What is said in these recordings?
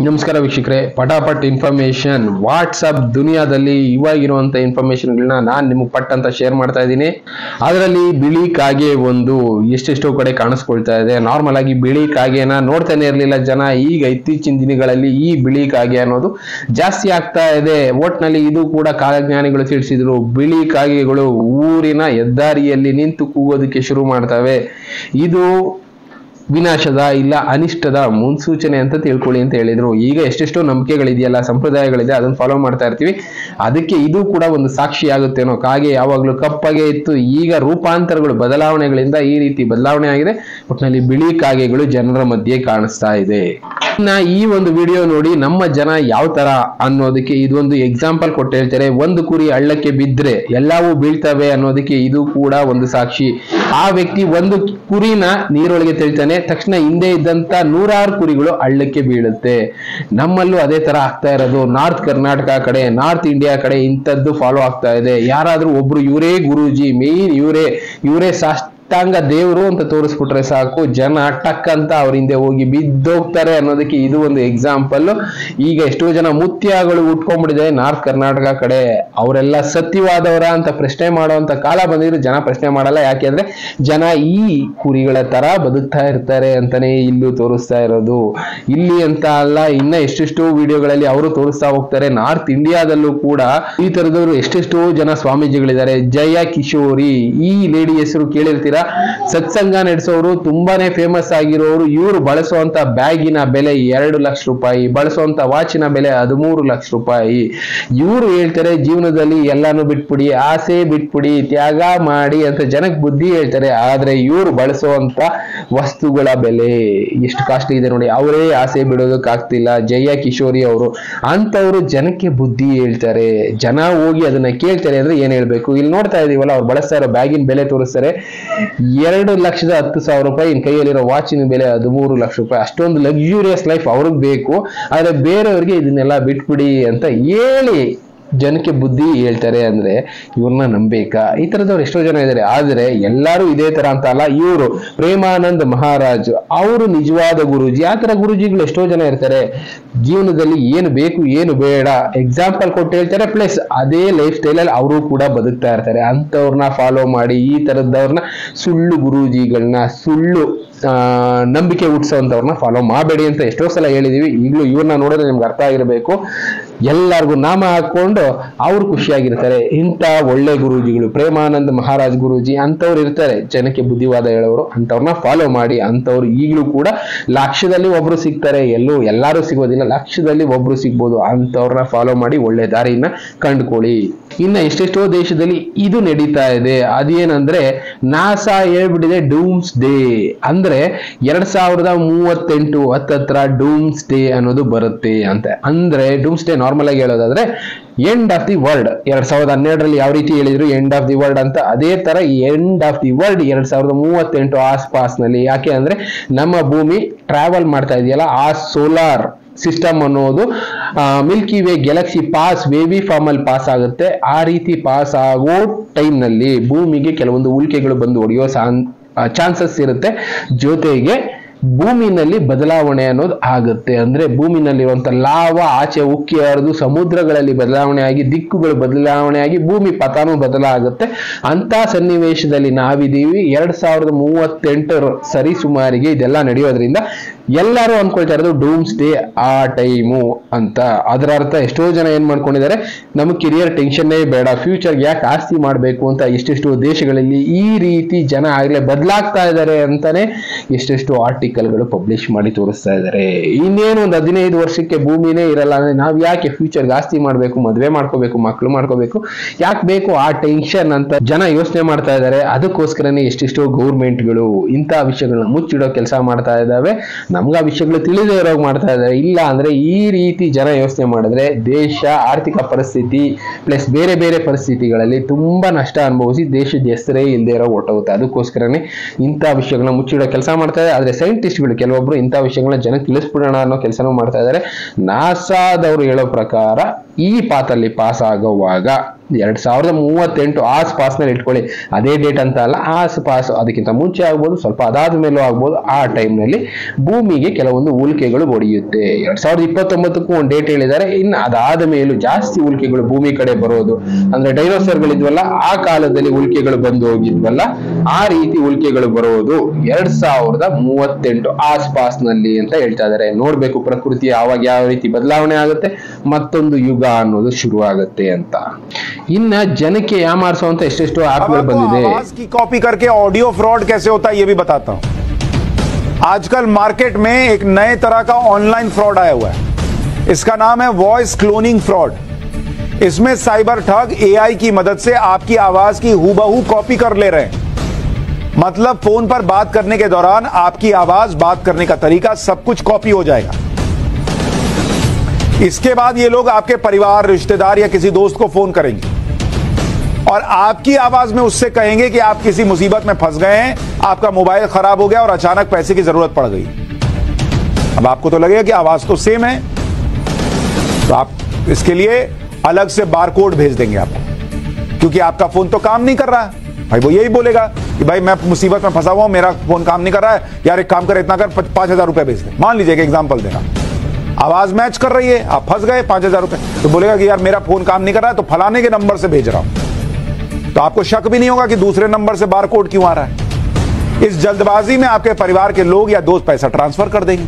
ನಮಸ್ಕಾರ ವೀಕ್ಷಕರೇ, ಪಟಾಪಟ್ information WhatsApp ದುನಿಯಾದಲ್ಲಿ ಇವಾಗಿರುವಂತ ಇನ್ಫಾರ್ಮೇಶನ್ಗಳನ್ನ ನಾನು ನಿಮಗೆ ಪಟ್ ಅಂತ ಶೇರ್ ಮಾಡ್ತಾ ಇದ್ದೀನಿ. ಅದರಲ್ಲಿ ಬಿಳಿ ಕಾಗೆ ಒಂದು ಎಷ್ಟೆಷ್ಟೋ ಕಡೆ ಕಾಣಿಸ್ಕೊಳ್ತಾ ಇದೆ. ನಾರ್ಮಲ್ ಆಗಿ ಬಿಳಿ ಕಾಗೆನ ನೋಡ್ತಾನೆ ಇರಲಿಲ್ಲ ಜನ. ಈಗ ಇತ್ತೀಚಿನ ದಿನಗಳಲ್ಲಿ ಈ ಬಿಳಿ ಕಾಗೆ ಅನ್ನೋದು ಜಾಸ್ತಿ ಆಗ್ತಾ ಇದೆ. ಒಟ್ನಲ್ಲಿ ಇದು ಕೂಡ ಕಾಲಜ್ಞಾನಿಗಳು ತಿಳಿಸಿದ್ರು. ಬಿಳಿ ಕಾಗೆಗಳು ಊರಿನ ಹೆದ್ದಾರಿಯಲ್ಲಿ ನಿಂತು ಕೂಗೋದಕ್ಕೆ ಶುರು ಮಾಡ್ತವೆ. ಇದು ವಿನಾಶದ ಇಲ್ಲ ಅನಿಷ್ಟದ ಮುನ್ಸೂಚನೆ ಅಂತ ತಿಳ್ಕೊಳ್ಳಿ ಅಂತ ಹೇಳಿದ್ರು. ಈಗ ಎಷ್ಟೆಷ್ಟೋ ನಂಬಿಕೆಗಳಿದೆಯಲ್ಲ, ಸಂಪ್ರದಾಯಗಳಿದೆ, ಅದನ್ನ ಫಾಲೋ ಮಾಡ್ತಾ ಇರ್ತೀವಿ. ಅದಕ್ಕೆ ಇದು ಕೂಡ ಒಂದು ಸಾಕ್ಷಿ ಆಗುತ್ತೇನೋ. ಕಾಗೆ ಯಾವಾಗ್ಲೂ ಕಪ್ಪಾಗೆ ಇತ್ತು, ಈಗ ರೂಪಾಂತರಗಳು ಬದಲಾವಣೆಗಳಿಂದ ಈ ರೀತಿ ಬದಲಾವಣೆ ಆಗಿದೆ. ಒಟ್ಟಿನಲ್ಲಿ ಬಿಳಿ ಕಾಗೆಗಳು ಜನರ ಮಧ್ಯೆ ಕಾಣಿಸ್ತಾ ಇದೆ. ಈ ಒಂದು ವಿಡಿಯೋ ನೋಡಿ ನಮ್ಮ ಜನ ಯಾವ ತರ ಅನ್ನೋದಕ್ಕೆ ಇದೊಂದು ಎಕ್ಸಾಂಪಲ್ ಕೊಟ್ಟು ಹೇಳ್ತಾರೆ. ಒಂದು ಕುರಿ ಹಳ್ಳಕ್ಕೆ ಬಿದ್ರೆ ಎಲ್ಲವೂ ಬೀಳ್ತವೆ ಅನ್ನೋದಕ್ಕೆ ಇದು ಕೂಡ ಒಂದು ಸಾಕ್ಷಿ. ಆ ವ್ಯಕ್ತಿ ಒಂದು ಕುರಿನ ನೀರೊಳಗೆ ತೆಳಿತಾನೆ, ತಕ್ಷಣ ಹಿಂದೆ ಇದ್ದಂತ 100 ಕುರಿಗಳು ಹಳ್ಳಕ್ಕೆ ಬೀಳುತ್ತೆ. ನಮ್ಮಲ್ಲೂ ಅದೇ ತರ ಆಗ್ತಾ ಇರೋದು. ನಾರ್ತ್ ಕರ್ನಾಟಕ ಕಡೆ, ನಾರ್ತ್ ಇಂಡಿಯಾ ಕಡೆ ಇಂಥದ್ದು ಫಾಲೋ ಆಗ್ತಾ ಇದೆ. ಯಾರಾದ್ರೂ ಒಬ್ರು ಇವರೇ ಗುರೂಜಿ, ಮೇನ್ ಇವರೇ ಸಾಷ್ಟಾಂಗ ದೇವರು ಅಂತ ತೋರಿಸ್ಬಿಟ್ರೆ ಸಾಕು, ಜನ ಟಕ್ ಅಂತ ಅವ್ರ ಹಿಂದೆ ಹೋಗಿ ಬಿದ್ದೋಗ್ತಾರೆ ಅನ್ನೋದಕ್ಕೆ ಇದು ಒಂದು ಎಕ್ಸಾಂಪಲ್. ಈಗ ಎಷ್ಟೋ ಜನ ಮುತ್ಯಗಳು ಉಟ್ಕೊಂಡ್ಬಿಟ್ಟಿದೆ ನಾರ್ತ್ ಕರ್ನಾಟಕ ಕಡೆ. ಅವರೆಲ್ಲ ಸತ್ಯವಾದವರ ಅಂತ ಪ್ರಶ್ನೆ ಮಾಡುವಂತ ಕಾಲ ಬಂದಿದ್ರು. ಜನ ಪ್ರಶ್ನೆ ಮಾಡಲ್ಲ, ಯಾಕೆಂದ್ರೆ ಜನ ಈ ಕುರಿಗಳ ತರ ಬದುಕ್ತಾ ಇರ್ತಾರೆ ಅಂತಾನೆ ಇಲ್ಲೂ ತೋರಿಸ್ತಾ ಇರೋದು. ಇಲ್ಲಿ ಅಂತ ಅಲ್ಲ, ಇನ್ನ ಎಷ್ಟೆಷ್ಟೋ ವಿಡಿಯೋಗಳಲ್ಲಿ ಅವರು ತೋರಿಸ್ತಾ ಹೋಗ್ತಾರೆ. ನಾರ್ತ್ ಇಂಡಿಯಾದಲ್ಲೂ ಕೂಡ ಈ ತರದವರು ಎಷ್ಟೆಷ್ಟೋ ಜನ ಸ್ವಾಮೀಜಿಗಳಿದ್ದಾರೆ. ಜಯ ಕಿಶೋರಿ, ಈ ಲೇಡಿ ಹೆಸರು ಕೇಳಿರ್ತೀರಾ. ಸತ್ಸಂಗ ನಡೆಸೋರು, ತುಂಬಾನೇ ಫೇಮಸ್ ಆಗಿರೋರು. ಇವರು ಬಳಸುವಂತ ಬ್ಯಾಗಿನ ಬೆಲೆ 2 ಲಕ್ಷ ರೂಪಾಯಿ, ಬಳಸುವಂತ ವಾಚಿನ ಬೆಲೆ 13 ಲಕ್ಷ ರೂಪಾಯಿ. ಇವರು ಹೇಳ್ತಾರೆ ಜೀವನದಲ್ಲಿ ಎಲ್ಲಾನು ಬಿಟ್ಬಿಡಿ, ಆಸೆ ಬಿಟ್ಬಿಡಿ, ತ್ಯಾಗ ಮಾಡಿ ಅಂತ ಜನಕ್ಕೆ ಬುದ್ಧಿ ಹೇಳ್ತಾರೆ. ಆದ್ರೆ ಇವರು ಬಳಸುವಂತ ವಸ್ತುಗಳ ಬೆಲೆ ಎಷ್ಟು ಕಾಸ್ಟ್ಲಿ ಇದೆ ನೋಡಿ. ಅವರೇ ಆಸೆ ಬಿಡೋದಕ್ಕಾಗ್ತಿಲ್ಲ. ಜಯ ಕಿಶೋರಿ ಅವರು ಅಂತವ್ರು ಜನಕ್ಕೆ ಬುದ್ಧಿ ಹೇಳ್ತಾರೆ. ಜನ ಹೋಗಿ ಅದನ್ನ ಕೇಳ್ತಾರೆ ಅಂದ್ರೆ ಏನ್ ಹೇಳ್ಬೇಕು. ಇಲ್ಲಿ ನೋಡ್ತಾ ಇದೀವಲ್ಲ, ಅವ್ರು ಬಳಸ್ತಾ ಇರೋ ಬ್ಯಾಗಿನ ಬೆಲೆ ತೋರಿಸ್ತಾರೆ 2,10,000 ರೂಪಾಯಿ. ಇನ್ ಕೈಯಲ್ಲಿರೋ ವಾಚಿನ ಬೆಲೆ 13 ಲಕ್ಷ ರೂಪಾಯಿ. ಅಷ್ಟೊಂದು ಲಕ್ಸುರಿಯಸ್ ಲೈಫ್ ಅವ್ರಿಗೆ ಬೇಕು. ಆದ್ರೆ ಬೇರೆಯವ್ರಿಗೆ ಇದನ್ನೆಲ್ಲ ಬಿಟ್ಬಿಡಿ ಅಂತ ಹೇಳಿ ಜನಕ್ಕೆ ಬುದ್ಧಿ ಹೇಳ್ತಾರೆ ಅಂದ್ರೆ ಇವ್ರನ್ನ ನಂಬೇಕಾ? ಈ ತರದವ್ರು ಎಷ್ಟೋ ಜನ ಇದ್ದಾರೆ. ಆದ್ರೆ ಎಲ್ಲಾರು ಇದೇ ತರ ಅಂತ ಅಲ್ಲ. ಇವರು ಪ್ರೇಮಾನಂದ್ ಮಹಾರಾಜ್ ಅವರು ನಿಜವಾದ ಗುರೂಜಿ. ಆ ತರ ಗುರೂಜಿಗಳು ಎಷ್ಟೋ ಜನ ಇರ್ತಾರೆ. ಜೀವನದಲ್ಲಿ ಏನು ಬೇಕು ಏನು ಬೇಡ ಎಕ್ಸಾಂಪಲ್ ಕೊಟ್ಟು ಹೇಳ್ತಾರೆ. ಪ್ಲಸ್ ಅದೇ ಲೈಫ್ ಸ್ಟೈಲ್ ಅಲ್ಲಿ ಅವರು ಕೂಡ ಬದುಕ್ತಾ ಇರ್ತಾರೆ. ಅಂತವ್ರನ್ನ ಫಾಲೋ ಮಾಡಿ ಈ ತರದವ್ರನ್ನ, ಸುಳ್ಳು ಗುರೂಜಿಗಳನ್ನ, ಸುಳ್ಳು ನಂಬಿಕೆ ಹುಟ್ಟಿಸೋಂಥವ್ರನ್ನ ಫಾಲೋ ಮಾಡಬೇಡಿ ಅಂತ ಎಷ್ಟೋ ಸಲ ಹೇಳಿದೀವಿ. ಈಗಲೂ ಇವ್ರನ್ನ ನೋಡಿದ್ರೆ ನಿಮ್ಗೆ ಅರ್ಥ ಆಗಿರ್ಬೇಕು. ಎಲ್ಲರಿಗೂ ನಾಮ ಹಾಕೊಂಡು ಅವ್ರು ಖುಷಿಯಾಗಿರ್ತಾರೆ. ಇಂಥ ಒಳ್ಳೆ ಗುರೂಜಿಗಳು, ಪ್ರೇಮಾನಂದ್ ಮಹಾರಾಜ್ ಗುರೂಜಿ ಅಂತವ್ರು ಇರ್ತಾರೆ, ಜನಕ್ಕೆ ಬುದ್ಧಿವಾದ ಹೇಳೋರು. ಅಂತವ್ರನ್ನ ಫಾಲೋ ಮಾಡಿ. ಅಂತವ್ರು ಈಗಲೂ ಕೂಡ ಲಕ್ಷದಲ್ಲಿ ಒಬ್ರು ಸಿಗ್ತಾರೆ. ಎಲ್ಲರೂ ಸಿಗೋದಿಲ್ಲ, ಲಕ್ಷದಲ್ಲಿ ಒಬ್ರು ಸಿಗ್ಬೋದು. ಅಂತವ್ರನ್ನ ಫಾಲೋ ಮಾಡಿ ಒಳ್ಳೆ ದಾರಿನ ಕಂಡುಕೊಳ್ಳಿ. ಇನ್ನ ಎಷ್ಟೆಷ್ಟೋ ದೇಶದಲ್ಲಿ ಇದು ನಡೀತಾ ಇದೆ. ಅದೇನಂದ್ರೆ ನಾಸಾ ಹೇಳ್ಬಿಟ್ಟಿದೆ ಡೂಮ್ಸ್ ಡೇ ಅಂದ್ರೆ 2038 ಹತ್ತತ್ರ ಡೂಮ್ಸ್ ಡೇ ಅನ್ನೋದು ಬರುತ್ತೆ ಅಂತ. ಅಂದ್ರೆ ಡೂಮ್ಸ್ ಡೇ ನಾರ್ಮಲ್ ಆಗಿ ಹೇಳೋದಾದ್ರೆ ಎಂಡ್ ಆಫ್ ದಿ ವರ್ಲ್ಡ್. 2012ರಲ್ಲಿ ಯಾವ ರೀತಿ ಹೇಳಿದ್ರು ಎಂಡ್ ಆಫ್ ದಿ ವರ್ಲ್ಡ್ ಅಂತ, ಅದೇ ತರ ಎಂಡ್ ಆಫ್ ದಿ ವರ್ಲ್ಡ್ 2038 ಆಸ್ಪಾಸ್ನಲ್ಲಿ. ಯಾಕೆ ಅಂದ್ರೆ ನಮ್ಮ ಭೂಮಿ ಟ್ರಾವೆಲ್ ಮಾಡ್ತಾ ಇದೆಯಲ್ಲ, ಆ ಸೋಲಾರ್ ಸಿಸ್ಟಮ್ ಅನ್ನೋದು milky way galaxy pass wavy form ಅಲ್ಲಿ ಪಾಸ್ ಆಗುತ್ತೆ. ಆ ರೀತಿ ಪಾಸ್ ಆಗೋ ಟೈಮ್ ನಲ್ಲಿ ಭೂಮಿಗೆ ಕೆಲವೊಂದು ಉಲ್ಕೆಗಳು ಬಂದು ಹೊಡೆಯೋ ಚಾನ್ಸಸ್ ಇರುತ್ತೆ. ಜೊತೆಗೆ ಭೂಮಿನಲ್ಲಿ ಬದಲಾವಣೆ ಅನ್ನೋದು ಆಗುತ್ತೆ. ಅಂದ್ರೆ ಭೂಮಿನಲ್ಲಿರುವಂತ ಲಾವ ಆಚೆ ಉಕ್ಕಿ ಹರಿದು ಸಮುದ್ರಗಳಲ್ಲಿ ಬದಲಾವಣೆ ಆಗಿ, ದಿಕ್ಕುಗಳು ಬದಲಾವಣೆ ಆಗಿ, ಭೂಮಿ ಪಥನೂ ಬದಲಾಗುತ್ತೆ. ಅಂತ ಸನ್ನಿವೇಶದಲ್ಲಿ ನಾವಿದೀವಿ. 2038 ಸರಿ ಸುಮಾರಿಗೆ ಇದೆಲ್ಲ ನಡೆಯೋದ್ರಿಂದ ಎಲ್ಲರೂ ಅನ್ಕೊಳ್ತಾ ಇರೋದು ಡೂಮ್ಸ್ ಡೇ ಆ ಟೈಮು ಅಂತ. ಅದರ ಅರ್ಥ ಎಷ್ಟೋ ಜನ ಏನ್ ಮಾಡ್ಕೊಂಡಿದ್ದಾರೆ, ನಮಗೆ ಕಿರಿಯರ್ ಟೆನ್ಷನ್ನೇ ಬೇಡ, ಫ್ಯೂಚರ್ಗೆ ಯಾಕೆ ಆಸ್ತಿ ಮಾಡಬೇಕು ಅಂತ ಎಷ್ಟೆಷ್ಟೋ ದೇಶಗಳಲ್ಲಿ ಈ ರೀತಿ ಜನ ಆಗ್ಲೇ ಬದಲಾಗ್ತಾ ಇದ್ದಾರೆ ಅಂತಾನೆ ಎಷ್ಟೆಷ್ಟೋ ಆರ್ಟಿಕಲ್ಗಳು ಪಬ್ಲಿಷ್ ಮಾಡಿ ತೋರಿಸ್ತಾ ಇದ್ದಾರೆ. ಇನ್ನೇನು ಒಂದು 15 ವರ್ಷಕ್ಕೆ ಭೂಮಿನೇ ಇರಲ್ಲ ಅಂದ್ರೆ ನಾವ್ ಯಾಕೆ ಫ್ಯೂಚರ್ಗೆ ಆಸ್ತಿ ಮಾಡ್ಬೇಕು, ಮದ್ವೆ ಮಾಡ್ಕೋಬೇಕು, ಮಕ್ಳು ಮಾಡ್ಕೋಬೇಕು, ಯಾಕೆ ಬೇಕು ಆ ಟೆನ್ಷನ್ ಅಂತ ಜನ ಯೋಚನೆ ಮಾಡ್ತಾ ಇದ್ದಾರೆ. ಅದಕ್ಕೋಸ್ಕರನೇ ಎಷ್ಟೆಷ್ಟೋ ಗೌರ್ಮೆಂಟ್ಗಳು ಇಂಥ ವಿಷಯಗಳನ್ನ ಮುಚ್ಚಿಡೋ ಕೆಲಸ ಮಾಡ್ತಾ ಇದ್ದಾವೆ. ನಮ್ಗ ಆ ವಿಷಯಗಳು ತಿಳಿದೇ ಇರೋಗ್ ಮಾಡ್ತಾ ಇದ್ದಾರೆ. ಇಲ್ಲ ಅಂದ್ರೆ ಈ ರೀತಿ ಜನ ಯೋಚನೆ ಮಾಡಿದ್ರೆ ದೇಶ ಆರ್ಥಿಕ ಪರಿಸ್ಥಿತಿ ಪ್ಲಸ್ ಬೇರೆ ಬೇರೆ ಪರಿಸ್ಥಿತಿಗಳಲ್ಲಿ ತುಂಬಾ ನಷ್ಟ ಅನುಭವಿಸಿ ದೇಶದ ಹೆಸರೇ ಇಲ್ಲದೆ ಇರೋ ಹೊಟ್ಟೋಗುತ್ತೆ. ಅದಕ್ಕೋಸ್ಕರನೇ ಇಂಥ ವಿಷಯಗಳನ್ನ ಮುಚ್ಚಿಡೋ ಕೆಲಸ ಮಾಡ್ತಾ ಇದೆ. ಆದ್ರೆ ಸೈಂಟಿಸ್ಟ್ಗಳು ಕೆಲವೊಬ್ರು ಇಂಥ ವಿಷಯಗಳನ್ನ ಜನಕ್ಕೆ ತಿಳಿಸ್ಬಿಡೋಣ ಅನ್ನೋ ಕೆಲಸನೂ ಮಾಡ್ತಾ ಇದ್ದಾರೆ. ನಾಸಾದವರು ಹೇಳೋ ಪ್ರಕಾರ ಈ ಪಾತಲ್ಲಿ ಪಾಸ್ ಆಗುವಾಗ 2038 ಆಸ್ಪಾಸ್ನಲ್ಲಿ ಇಟ್ಕೊಳ್ಳಿ. ಅದೇ ಡೇಟ್ ಅಂತ ಅಲ್ಲ, ಆಸ್ಪಾಸ್, ಅದಕ್ಕಿಂತ ಮುಂಚೆ ಆಗ್ಬೋದು, ಸ್ವಲ್ಪ ಅದಾದ ಮೇಲೂ ಆಗ್ಬೋದು. ಆ ಟೈಮ್ನಲ್ಲಿ ಭೂಮಿಗೆ ಕೆಲವೊಂದು ಉಲ್ಕೆಗಳು ಹೊಡೆಯುತ್ತೆ. 2029ಕ್ಕೂ ಒಂದು ಡೇಟ್ ಹೇಳಿದ್ದಾರೆ. ಇನ್ನು ಅದಾದ ಮೇಲೂ ಜಾಸ್ತಿ ಉಲ್ಕೆಗಳು ಭೂಮಿ ಕಡೆ ಬರೋದು, ಅಂದ್ರೆ ಡೈನೋಸರ್ಗಳಿದ್ವಲ್ಲ ಆ ಕಾಲದಲ್ಲಿ ಉಲ್ಕೆಗಳು ಬಂದು ಹೋಗಿದ್ವಲ್ಲ, ಆ ರೀತಿ ಉಲ್ಕೆಗಳು ಬರೋದು 2038 ಆಸ್ಪಾಸ್ನಲ್ಲಿ ಅಂತ ಹೇಳ್ತಾ ಇದ್ದಾರೆ. ನೋಡ್ಬೇಕು ಪ್ರಕೃತಿ ಆವಾಗ ಯಾವ ರೀತಿ ಬದಲಾವಣೆ ಆಗುತ್ತೆ, ಮತ್ತೊಂದು ಯುಗ ಅನ್ನೋದು ಶುರು ಆಗುತ್ತೆ ಅಂತ. ಇನ್ನ ಜನಕ್ಕೆ ಯಾಮಾರಿಸುವಂತ ಎಷ್ಟೆಷ್ಟು ಆಪ್ಗಳು ಬಂದಿದೆ. कॉपी करके ऑडियो फ्रॉड कैसे होता है ये भी बताता हूं. आजकल मार्केट में एक नए तरह का ऑनलाइन फ्रॉड आया हुआ है. इसका नाम है वॉइस क्लोनिंग फ्रॉड. इसमें साइबर ठग एआई की मदद से आपकी आवाज की हूबहू कॉपी कर ले रहे हैं. मतलब फोन पर बात करने के दौरान आपकी आवाज, बात करने का तरीका सब कुछ कॉपी हो जाएगा. इसके बाद ये लोग आपके परिवार, रिश्तेदार या किसी दोस्त को फोन करेंगे और आपकी आवाज में उससे कहेंगे कि आप किसी मुसीबत में फंस गए हैं, आपका मोबाइल खराब हो गया और अचानक पैसे की जरूरत पड़ गई. अब आपको तो लगेगा कि आवाज तो सेम है, तो आप इसके लिए अलग से बारकोड भेज देंगे आपको, क्योंकि आपका फोन तो काम नहीं कर रहा है. भाई वो यही बोलेगा कि भाई मैं मुसीबत में फंसा हुआ हूं, मेरा फोन काम नहीं कर रहा है, यार एक काम कर, इतना कर, 5000 रुपए भेज दे. मान लीजिए कि एग्जाम्पल देना, आवाज मैच कर रही है, आप फंस गए, 5000 रुपए, तो बोलेगा कि यार मेरा फोन काम नहीं कर रहा है, तो फलाने के नंबर से भेज रहा हूं. तो आपको शक भी नहीं होगा कि दूसरे नंबर से बारकोड क्यों आ रहा है. इस जल्दबाजी में आपके परिवार के लोग या दोस्त पैसा ट्रांसफर कर देंगे,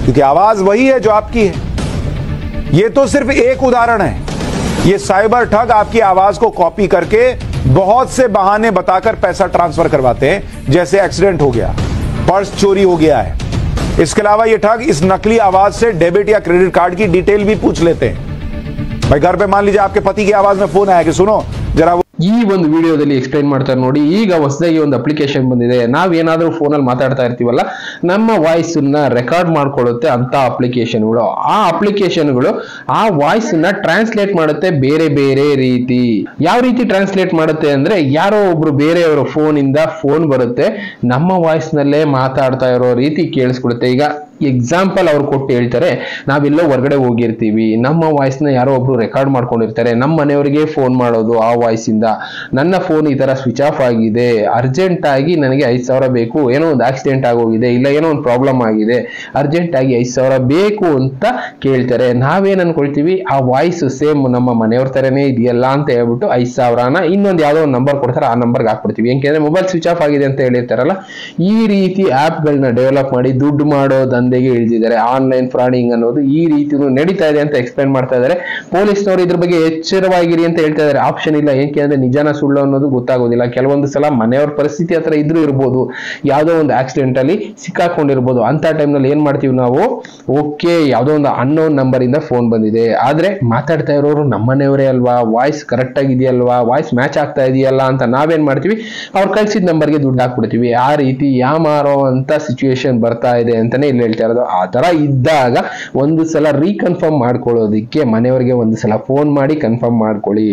क्योंकि आवाज वही है जो आपकी है. ये तो सिर्फ एक उदाहरण है. ये साइबर ठग आपकी आवाज को कॉपी करके बहुत से बहाने बताकर पैसा ट्रांसफर करवाते हैं, जैसे एक्सीडेंट हो गया, पर्स चोरी हो गया है. इसके अलावा ये ठग इस नकली आवाज से डेबिट या क्रेडिट कार्ड की डिटेल भी पूछ लेते हैं. भाई घर पे मान लीजिए आपके पति की आवाज में फोन आया कि सुनो जरा. ಈ ಒಂದು ವಿಡಿಯೋದಲ್ಲಿ ಎಕ್ಸ್ಪ್ಲೈನ್ ಮಾಡ್ತಾರೆ ನೋಡಿ. ಈಗ ಹೊಸದಾಗಿ ಒಂದು ಅಪ್ಲಿಕೇಶನ್ ಬಂದಿದೆ. ನಾವೇನಾದ್ರೂ ಫೋನಲ್ಲಿ ಮಾತಾಡ್ತಾ ಇರ್ತೀವಲ್ಲ, ನಮ್ಮ ವಾಯ್ಸ್ ನ ರೆಕಾರ್ಡ್ ಮಾಡ್ಕೊಳ್ಳುತ್ತೆ ಅಂತ ಅಪ್ಲಿಕೇಶನ್ಗಳು. ಆ ಅಪ್ಲಿಕೇಶನ್ಗಳು ಆ ವಾಯ್ಸ್ ನ ಟ್ರಾನ್ಸ್ಲೇಟ್ ಮಾಡುತ್ತೆ ಬೇರೆ ಬೇರೆ ರೀತಿ. ಯಾವ ರೀತಿ ಟ್ರಾನ್ಸ್ಲೇಟ್ ಮಾಡುತ್ತೆ ಅಂದ್ರೆ, ಯಾರೋ ಒಬ್ರು ಬೇರೆಯವರ ಫೋನ್ ಇಂದ ಫೋನ್ ಬರುತ್ತೆ, ನಮ್ಮ ವಾಯ್ಸ್ ನಲ್ಲೇ ಮಾತಾಡ್ತಾ ಇರೋ ರೀತಿ ಕೇಳಿಸ್ಕೊಡುತ್ತೆ. ಈಗ ಎಕ್ಸಾಂಪಲ್ ಅವ್ರು ಕೊಟ್ಟು ಹೇಳ್ತಾರೆ, ನಾವೆಲ್ಲೋ ಹೊರಗಡೆ ಹೋಗಿರ್ತೀವಿ, ನಮ್ಮ ವಾಯ್ಸ್ ನ ಯಾರೋ ಒಬ್ರು ರೆಕಾರ್ಡ್ ಮಾಡ್ಕೊಂಡಿರ್ತಾರೆ, ನಮ್ಮ ಮನೆಯವರಿಗೆ ಫೋನ್ ಮಾಡೋದು ಆ ವಾಯ್ಸ್ ಇಂದ, ನನ್ನ ಫೋನ್ ಈ ತರ ಸ್ವಿಚ್ ಆಫ್ ಆಗಿದೆ, ಅರ್ಜೆಂಟ್ ಆಗಿ ನನಗೆ 5000 ಬೇಕು, ಏನೋ ಒಂದು ಆಕ್ಸಿಡೆಂಟ್ ಆಗೋಗಿದೆ, ಇಲ್ಲ ಏನೋ ಒಂದು ಪ್ರಾಬ್ಲಮ್ ಆಗಿದೆ, ಅರ್ಜೆಂಟ್ ಆಗಿ 5000 ಬೇಕು ಅಂತ ಕೇಳ್ತಾರೆ. ನಾವೇನ್ ಅನ್ಕೊಳ್ತೀವಿ, ಆ ವಾಯ್ಸ್ ಸೇಮ್ ನಮ್ಮ ಮನೆಯವ್ರ ತರನೇ ಇದೆಯಲ್ಲ ಅಂತ ಹೇಳ್ಬಿಟ್ಟು 5000ನ ಇನ್ನೊಂದು ಯಾವ್ದೋ ಒಂದು ನಂಬರ್ ಕೊಡ್ತಾರೆ, ಆ ನಂಬರ್ಗೆ ಹಾಕ್ಬಿಡ್ತೀವಿ. ಯಾಕೆಂದ್ರೆ ಮೊಬೈಲ್ ಸ್ವಿಚ್ ಆಫ್ ಆಗಿದೆ ಅಂತ ಹೇಳಿರ್ತಾರಲ್ಲ. ಈ ರೀತಿ ಆಪ್ ಗಳನ್ನ ಡೆವಲಪ್ ಮಾಡಿ ದುಡ್ಡು ಮಾಡೋ ದಂಧೆಗೆ ಇಳಿದಿದ್ದಾರೆ. ಆನ್ಲೈನ್ ಫ್ರಾಡಿಂಗ್ ಅನ್ನೋದು ಈ ರೀತಿ ನಡೀತಾ ಇದೆ ಅಂತ ಎಕ್ಸ್ಪ್ಲೈನ್ ಮಾಡ್ತಾ ಇದ್ದಾರೆ. ಪೊಲೀಸ್ನವರು ಇದ್ರ ಬಗ್ಗೆ ಎಚ್ಚರವಾಗಿರಿ ಅಂತ ಹೇಳ್ತಾ ಇದ್ದಾರೆ. ಆಪ್ಷನ್ ಇಲ್ಲ, ಏಕೆಂದ್ರೆ ನಿಜಾನ ಸುಳ್ಳು ಅನ್ನೋದು ಗೊತ್ತಾಗೋದಿಲ್ಲ. ಕೆಲವೊಂದು ಸಲ ಮನೆಯವ್ರ ಪರಿಸ್ಥಿತಿ ಹತ್ರ ಇದ್ರೂ ಇರ್ಬೋದು, ಯಾವ್ದೋ ಒಂದು ಆಕ್ಸಿಡೆಂಟ್ ಅಲ್ಲಿ ಸಿಕ್ಕಾಕೊಂಡಿರ್ಬೋದು. ಅಂತ ಟೈಮ್ ನಲ್ಲಿ ಏನ್ ಮಾಡ್ತೀವಿ ನಾವು, ಓಕೆ ಯಾವ್ದೋ ಒಂದು ಅನ್ನೋನ್ ನಂಬರ್ ಇಂದ ಫೋನ್ ಬಂದಿದೆ, ಆದ್ರೆ ಮಾತಾಡ್ತಾ ಇರೋರು ನಮ್ಮನೆಯವರೇ ಅಲ್ವಾ, ವಾಯ್ಸ್ ಕರೆಕ್ಟ್ ಆಗಿದೆಯಲ್ವಾ, ವಾಯ್ಸ್ ಮ್ಯಾಚ್ ಆಗ್ತಾ ಇದೆಯಲ್ಲ ಅಂತ ನಾವೇನ್ ಮಾಡ್ತೀವಿ, ಅವ್ರು ಕಳ್ಸಿದ ನಂಬರ್ಗೆ ದುಡ್ಡು ಹಾಕ್ಬಿಡ್ತೀವಿ. ಆ ರೀತಿ ಯಾಮಾರೋ ಅಂತ ಸಿಚುವೇಶನ್ ಬರ್ತಾ ಇದೆ ಅಂತಾನೆ ಇಲ್ಲಿ ಹೇಳ್ತಾ ಇರೋದು. ಆ ತರ ಇದ್ದಾಗ ಒಂದು ಸಲ ರೀಕನ್ಫರ್ಮ್ ಮಾಡ್ಕೊಳ್ಳೋದಿಕ್ಕೆ ಮನೆಯವರಿಗೆ ಒಂದು ಸಲ ಫೋನ್ ಮಾಡಿ ಕನ್ಫರ್ಮ್ ಮಾಡ್ಕೊಳ್ಳಿ.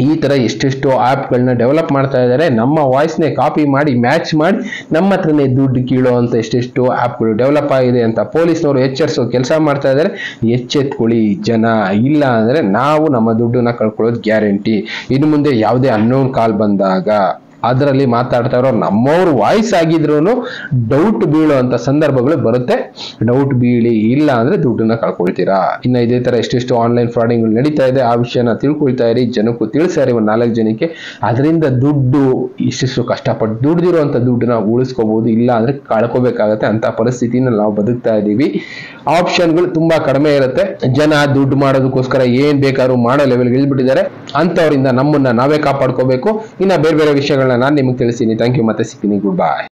ಈ ತರ ಎಷ್ಟೆಷ್ಟು ಆಪ್ ಗಳನ್ನ ಡೆವಲಪ್ ಮಾಡ್ತಾ ಇದ್ದಾರೆ. ನಮ್ಮ ವಾಯ್ಸ್ ನೇ ಕಾಪಿ ಮಾಡಿ ಮ್ಯಾಚ್ ಮಾಡಿ ನಮ್ಮ ಹತ್ರನೇ ದುಡ್ಡು ಕೀಳೋ ಅಂತ ಎಷ್ಟೆಷ್ಟು ಆಪ್ ಗಳು ಡೆವಲಪ್ ಆಗಿದೆ ಅಂತ ಪೊಲೀಸ್ನವರು ಎಚ್ಚರಿಸೋ ಕೆಲಸ ಮಾಡ್ತಾ ಇದ್ದಾರೆ. ಎಚ್ಚೆತ್ಕೊಳ್ಳಿ ಜನ, ಇಲ್ಲ ಅಂದ್ರೆ ನಾವು ನಮ್ಮ ದುಡ್ಡನ್ನ ಕಳ್ಕೊಳ್ಳೋದು ಗ್ಯಾರಂಟಿ. ಇನ್ನು ಮುಂದೆ ಯಾವುದೇ ಅನ್ನೋನ್ ಕಾಲ್ ಬಂದಾಗ ಅದರಲ್ಲಿ ಮಾತಾಡ್ತಾ ಇರೋ ನಮ್ಮವ್ರ ವಾಯ್ಸ್ ಆಗಿದ್ರು ಡೌಟ್ ಬೀಳುವಂತ ಸಂದರ್ಭಗಳು ಬರುತ್ತೆ. ಡೌಟ್ ಬೀಳಿ, ಇಲ್ಲ ಅಂದ್ರೆ ದುಡ್ಡನ್ನ ಕಳ್ಕೊಳ್ತೀರಾ. ಇನ್ನು ಇದೇ ತರ ಎಷ್ಟೆಷ್ಟು ಆನ್ಲೈನ್ ಫ್ರಾಡಿಂಗ್ ನಡೀತಾ ಇದೆ, ಆ ವಿಷಯನ ತಿಳ್ಕೊಳ್ತಾ ಇರಿ, ಜನಕ್ಕೂ ತಿಳಿಸಾರಿ, ಒಂದು 4 ಜನಕ್ಕೆ. ಅದರಿಂದ ದುಡ್ಡು ಇಷ್ಟಿಷ್ಟು ಕಷ್ಟಪಟ್ಟು ದುಡ್ದಿರುವಂತ ದುಡ್ಡನ್ನ ಉಳಿಸ್ಕೋಬಹುದು, ಇಲ್ಲ ಅಂದ್ರೆ ಕಳ್ಕೋಬೇಕಾಗತ್ತೆ. ಅಂತ ಪರಿಸ್ಥಿತಿನ ನಾವು ಬದುಕ್ತಾ ಇದೀವಿ. ಆಪ್ಷನ್ಗಳು ತುಂಬಾ ಕಡಿಮೆ ಇರುತ್ತೆ. ಜನ ದುಡ್ಡು ಮಾಡೋದಕ್ಕೋಸ್ಕರ ಏನ್ ಬೇಕಾದ್ರೂ ಮಾಡೋ ಲೆವೆಲ್ಗೆ ಇಳಿದ್ಬಿಟ್ಟಿದ್ದಾರೆ. ಅಂತವರಿಂದ ನಮ್ಮನ್ನ ನಾವೇ ಕಾಪಾಡ್ಕೋಬೇಕು. ಇನ್ನ ಬೇರೆ ಬೇರೆ ವಿಷಯಗಳನ್ನ ನಾನು ನಿಮಗೆ ತಿಳಿಸ್ತೀನಿ. ಥ್ಯಾಂಕ್ ಯು, ಮತ್ತೆ ಸಿಗ್ತೀನಿ. Good bye.